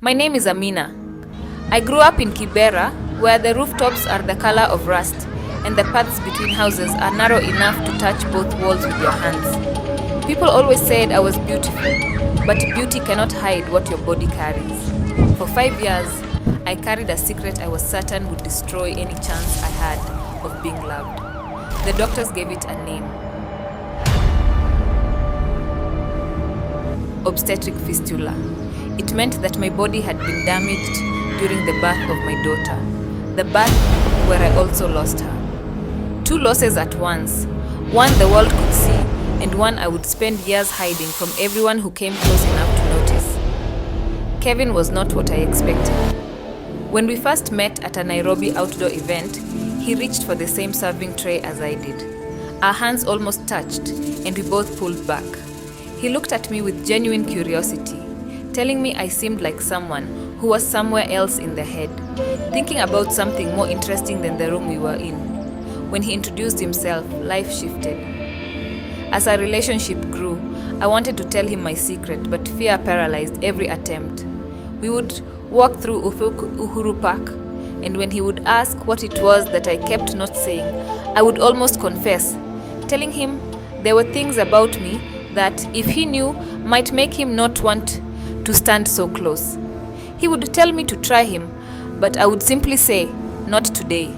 My name is Amina. I grew up in Kibera, where the rooftops are the color of rust and the paths between houses are narrow enough to touch both walls with your hands. People always said I was beautiful, but beauty cannot hide what your body carries. For 5 years, I carried a secret I was certain would destroy any chance I had of being loved. The doctors gave it a name: obstetric fistula. It meant that my body had been damaged during the birth of my daughter, the birth where I also lost her. 2 losses at once, one the world could see, and one I would spend years hiding from everyone who came close enough to notice. Kevin was not what I expected. When we first met at a Nairobi outdoor event, he reached for the same serving tray as I did. Our hands almost touched, and we both pulled back. He looked at me with genuine curiosity, telling me I seemed like someone who was somewhere else in the head, thinking about something more interesting than the room we were in. When he introduced himself, life shifted. As our relationship grew, I wanted to tell him my secret, but fear paralyzed every attempt. We would walk through Uhuru Park, and when he would ask what it was that I kept not saying, I would almost confess, telling him there were things about me that, if he knew, might make him not want to stand so close. He would tell me to try him, but I would simply say, not today.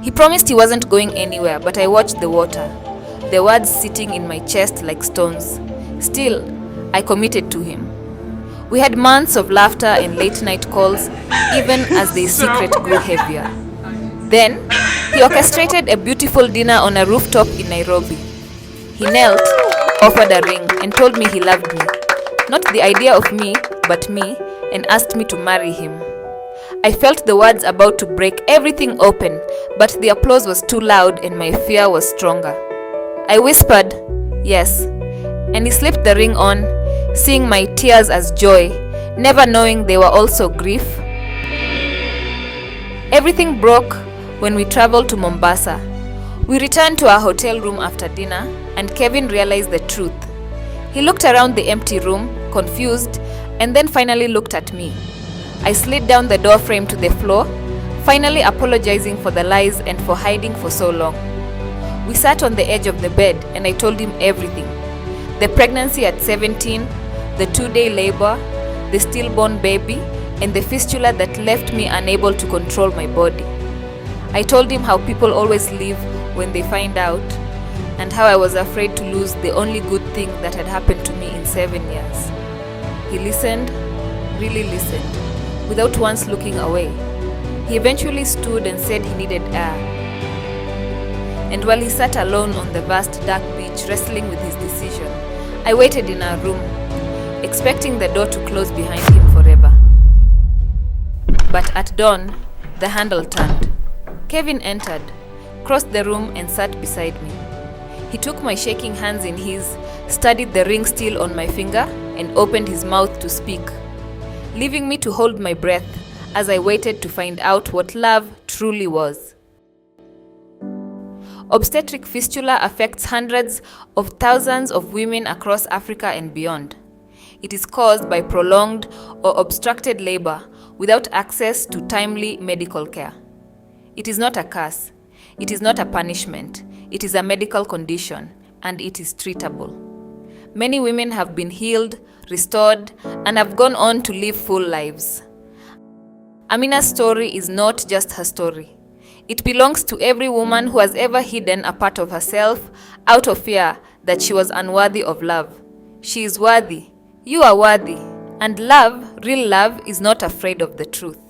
He promised he wasn't going anywhere, but I watched the water, the words sitting in my chest like stones. Still, I committed to him. We had months of laughter and late night calls, even as the secret grew heavier. Then, he orchestrated a beautiful dinner on a rooftop in Nairobi. He knelt, offered a ring, and told me he loved me. Not the idea of me, but me, and asked me to marry him. I felt the words about to break everything open, but the applause was too loud and my fear was stronger. I whispered, yes, and he slipped the ring on, seeing my tears as joy, never knowing they were also grief. Everything broke when we traveled to Mombasa. We returned to our hotel room after dinner, and Kevin realized the truth. He looked around the empty room, confused, and then finally looked at me. I slid down the door frame to the floor, finally apologizing for the lies and for hiding for so long. We sat on the edge of the bed and I told him everything. The pregnancy at 17, the 2-day labor, the stillborn baby, and the fistula that left me unable to control my body. I told him how people always leave when they find out, and how I was afraid to lose the only good thing that had happened to me in 7 years. He listened, really listened, without once looking away. He eventually stood and said he needed air. And while he sat alone on the vast dark beach wrestling with his decision, I waited in our room, expecting the door to close behind him forever. But at dawn, the handle turned. Kevin entered, crossed the room and sat beside me. He took my shaking hands in his, studied the ring still on my finger, and opened his mouth to speak, leaving me to hold my breath as I waited to find out what love truly was. Obstetric fistula affects hundreds of thousands of women across Africa and beyond. It is caused by prolonged or obstructed labor without access to timely medical care. It is not a curse. It is not a punishment. It is a medical condition, and it is treatable. Many women have been healed, restored, and have gone on to live full lives. Amina's story is not just her story. It belongs to every woman who has ever hidden a part of herself out of fear that she was unworthy of love. She is worthy. You are worthy. And love, real love, is not afraid of the truth.